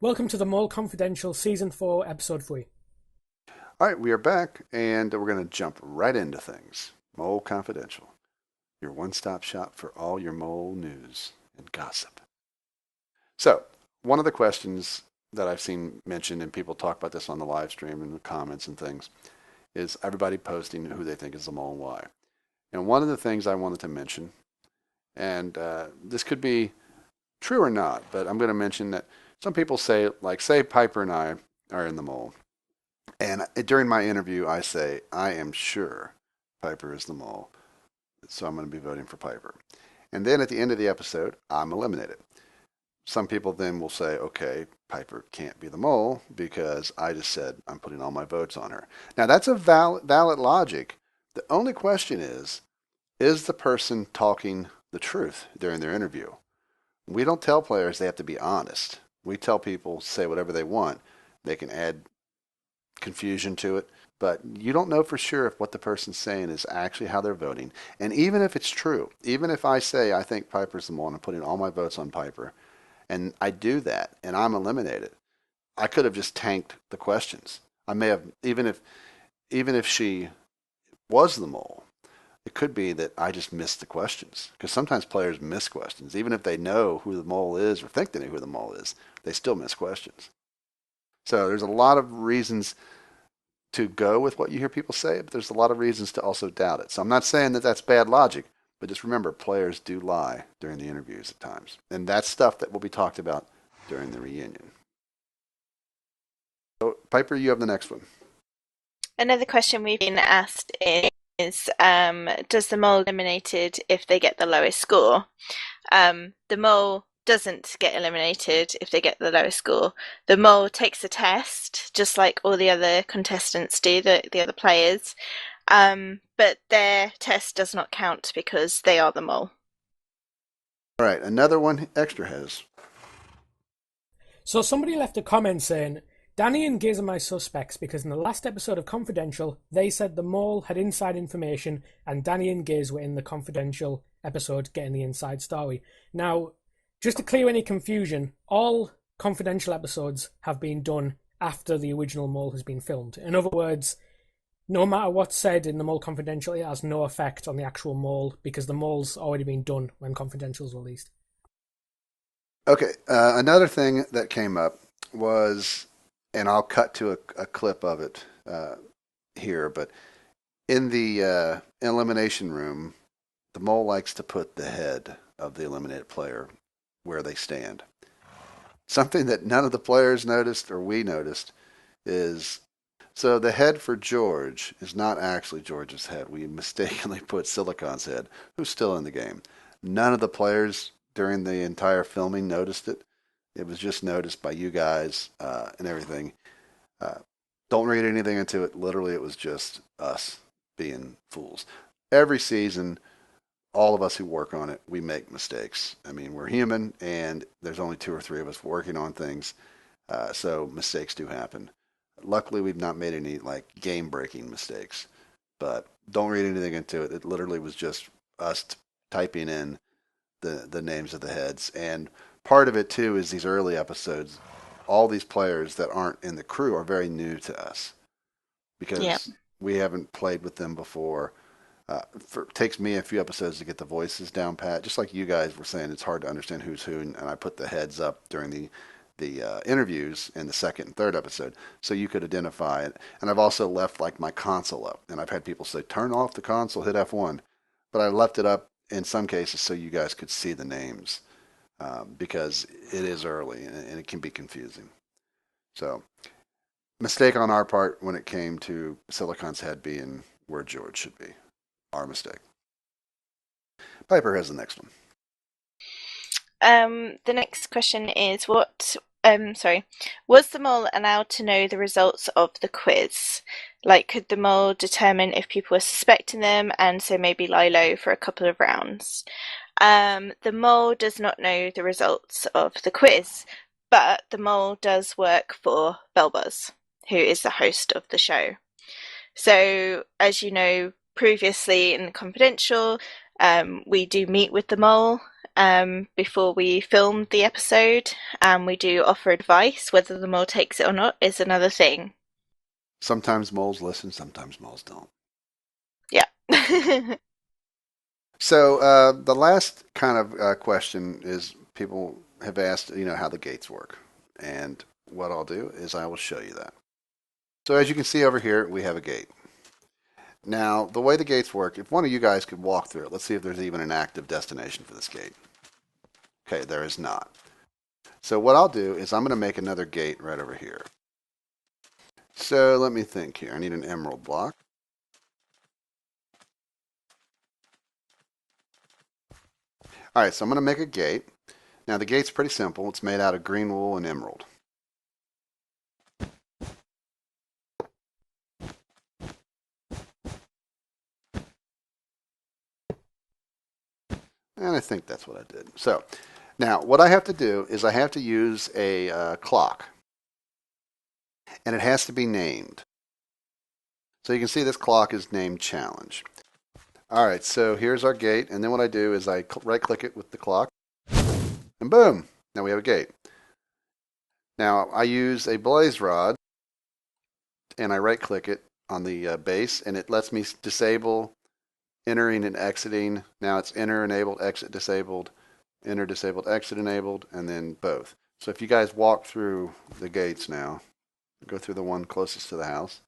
Welcome to the Mole Confidential Season 4, Episode 3. All right, we are back, and we're going to jump right into things. Mole Confidential, your one-stop shop for all your mole news and gossip. So, one of the questions that I've seen mentioned, and people talk about this on the live stream and the comments and things, is everybody posting who they think is the mole and why. And one of the things I wanted to mention, and this could be true or not, but I'm going to mention that some people say, say Piper and I are in the mole. And during my interview, I say, I am sure Piper is the mole, so I'm going to be voting for Piper. And then at the end of the episode, I'm eliminated. Some people then will say, okay, Piper can't be the mole because I just said I'm putting all my votes on her. Now, that's a valid logic. The only question is the person talking the truth during their interview? We don't tell players they have to be honest. We tell people say whatever they want. They can add confusion to it, but you don't know for sure if what the person's saying is actually how they're voting. And even if it's true, even if I say I think Piper's the mole and I'm putting all my votes on Piper, and I do that and I'm eliminated, I could have just tanked the questions. I may have, even if she was the mole, it could be that I just missed the questions, because sometimes players miss questions. Even if they know who the mole is or think they know who the mole is, they still miss questions. So there's a lot of reasons to go with what you hear people say, but there's a lot of reasons to also doubt it. So I'm not saying that that's bad logic, but just remember, players do lie during the interviews at times. And that's stuff that will be talked about during the reunion. So, Piper, you have the next one. Another question we've been asked is, does the mole eliminated if they get the lowest score? The mole doesn't get eliminated if they get the lowest score. The mole takes a test, just like all the other contestants do, the other players, but their test does not count because they are the mole. All right, another one Extra has. So somebody left a comment saying, Danny and Giz are my suspects because in the last episode of Confidential, they said the mole had inside information and Danny and Giz were in the Confidential episode getting the inside story. Now, just to clear any confusion, all Confidential episodes have been done after the original Mole has been filmed. In other words, no matter what's said in the Mole Confidential, it has no effect on the actual Mole because the Mole's already been done when Confidential's released. Okay, another thing that came up was, and I'll cut to a clip of it here, but in the elimination room, the Mole likes to put the head of the eliminated player where they stand. Something that none of the players noticed or we noticed is, so the head for George is not actually George's head. We mistakenly put Silicon's head, who's still in the game. None of the players during the entire filming noticed it. It was just noticed by you guys and everything. Don't read anything into it. Literally, it was just us being fools. Every season, all of us who work on it, we make mistakes. I mean, we're human, and there's only 2 or 3 of us working on things, so mistakes do happen. Luckily, we've not made any game-breaking mistakes, but don't read anything into it. It literally was just us typing in the names of the heads, and part of it too is these early episodes. All these players that aren't in the crew are very new to us because we haven't played with them before. It takes me a few episodes to get the voices down pat. Just like you guys were saying, it's hard to understand who's who, and I put the heads up during the interviews in the second and third episode, so you could identify it. And I've also left my console up, and I've had people say, "Turn off the console, hit F1," but I left it up in some cases so you guys could see the names because it is early and it can be confusing. So, mistake on our part when it came to Silicon's head being where George should be. Our mistake. Piper has the next one. The next question is, was the mole allowed to know the results of the quiz? Could the mole determine if people were suspecting them and so maybe lie low for a couple of rounds? The mole does not know the results of the quiz, but the mole does work for Belbuzz, who is the host of the show. So, as you know, previously in Confidential, we do meet with the mole before we film the episode, and we do offer advice. Whether the mole takes it or not is another thing. Sometimes moles listen, sometimes moles don't. Yeah. So the last kind of question is people have asked, how the gates work. And what I'll do is I will show you that. So as you can see over here, we have a gate. Now, the way the gates work, if one of you guys could walk through it, let's see if there's even an active destination for this gate. Okay, there is not. So what I'll do is I'm going to make another gate right over here. So let me think here. I need an emerald block. All right, so I'm going to make a gate. Now the gate's pretty simple. It's made out of green wool and emerald. And I think that's what I did. So now what I have to do is I have to use a clock. And it has to be named. So you can see this clock is named challenge. All right, so here's our gate. And then what I do is I right click it with the clock. And boom, now we have a gate. Now I use a blaze rod and I right click it on the base and it lets me disable entering and exiting. Now it's enter enabled, exit disabled, enter disabled, exit enabled, and then both. So if you guys walk through the gates now, go through the one closest to the house,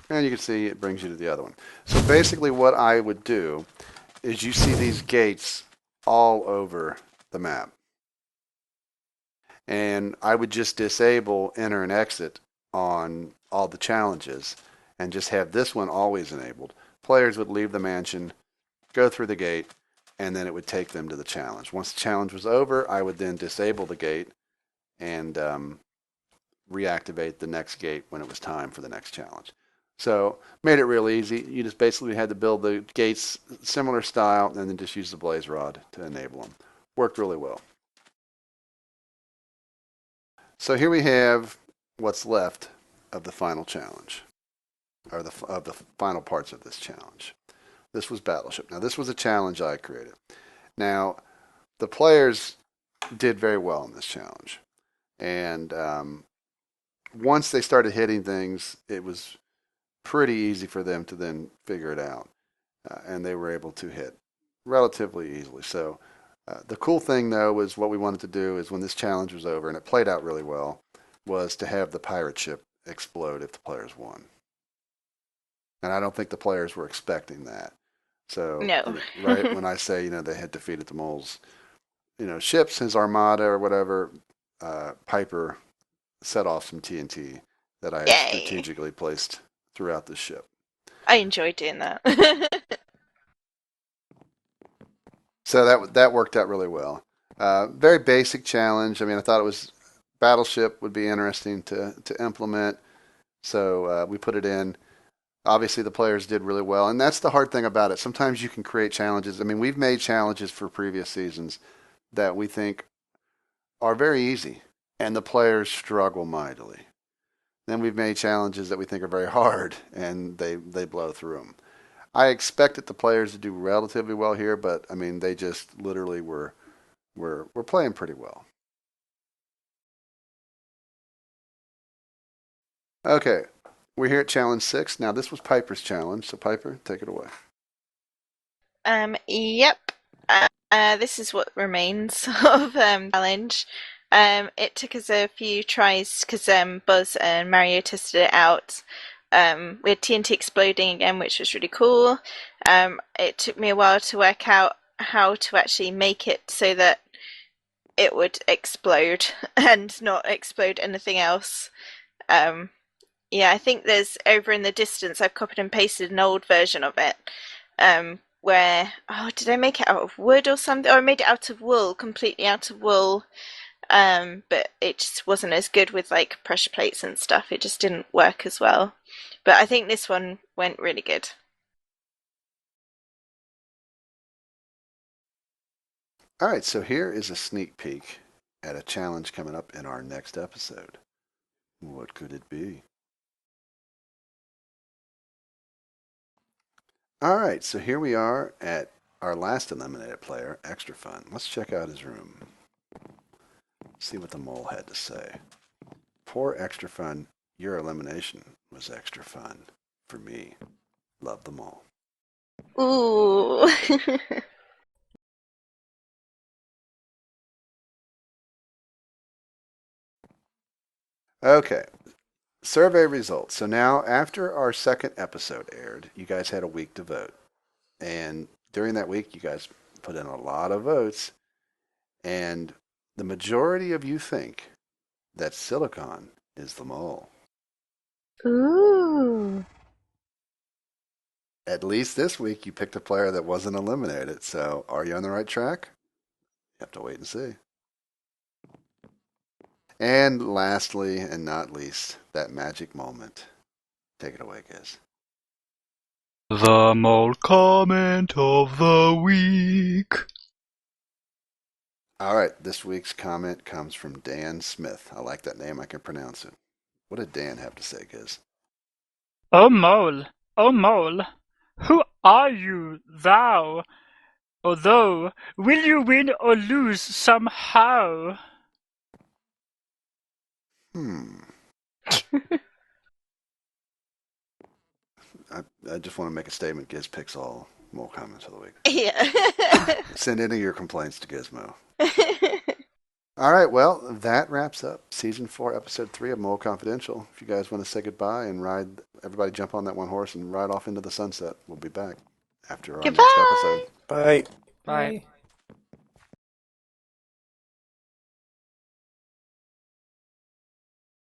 and you can see it brings you to the other one. So basically what I would do is you see these gates all over the map. And I would just disable enter and exit on all the challenges and just have this one always enabled. Players would leave the mansion, go through the gate, and then it would take them to the challenge. Once the challenge was over, I would then disable the gate and reactivate the next gate when it was time for the next challenge. So made it real easy. You just basically had to build the gates similar style and then just use the blaze rod to enable them. Worked really well. So here we have what's left of the final challenge, or of the final parts of this challenge. This was Battleship. Now this was a challenge I created. Now the players did very well in this challenge, and once they started hitting things, it was pretty easy for them to then figure it out, and they were able to hit relatively easily. So the cool thing, though, was what we wanted to do is when this challenge was over, and it played out really well, was to have the pirate ship explode if the players won. And I don't think the players were expecting that. So, No. right when I say, they had defeated the moles, ships, his armada or whatever, Piper set off some TNT that I had Yay. strategically placed throughout the ship. I enjoyed doing that. So that worked out really well. Very basic challenge. I mean, I thought it was Battleship would be interesting to implement, so we put it in. Obviously, the players did really well, and that's the hard thing about it. Sometimes you can create challenges. I mean, we've made challenges for previous seasons that we think are very easy, and the players struggle mightily. Then we've made challenges that we think are very hard, and they blow through them. I expected the players to do relatively well here, but I mean, they just literally were playing pretty well. Okay, we're here at challenge 6. Now this was Piper's challenge, so Piper, take it away. Yep. This is what remains of challenge. It took us a few tries because Buzz and Mario tested it out. We had TNT exploding again, which was really cool. It took me a while to work out how to actually make it so that it would explode and not explode anything else. Yeah, I think there's over in the distance, I've copied and pasted an old version of it. Did I make it out of wood or something? Or I made it out of wool, completely out of wool. But it just wasn't as good with like pressure plates and stuff. It just didn't work as well. But I think this one went really good. All right, so here is a sneak peek at a challenge coming up in our next episode. What could it be? All right, so here we are at our last eliminated player, Extra Fun. Let's check out his room. See what the mole had to say. Poor Extra Fun, your elimination was extra fun. For me, love them all. Ooh. Okay, survey results. So now, after our second episode aired, you guys had a week to vote. And during that week, you guys put in a lot of votes. And the majority of you think that Silicon is the mole. Ooh. At least this week, you picked a player that wasn't eliminated. So are you on the right track? You have to wait and see. And lastly, and not least, that magic moment. Take it away, guys. The mole comment of the week. All right, this week's comment comes from Dan Smith. I like that name. I can pronounce it. What did Dan have to say, Giz? O mole, who are you, thou? Although, will you win or lose somehow? I just want to make a statement. Giz picks all mole comments of the week. Yeah. Send any of your complaints to Gizmo. All right, well, that wraps up Season 4, Episode 3 of Mole Confidential. If you guys want to say goodbye and ride, everybody jump on that one horse and ride off into the sunset. We'll be back after our next episode. Goodbye. Bye. Bye.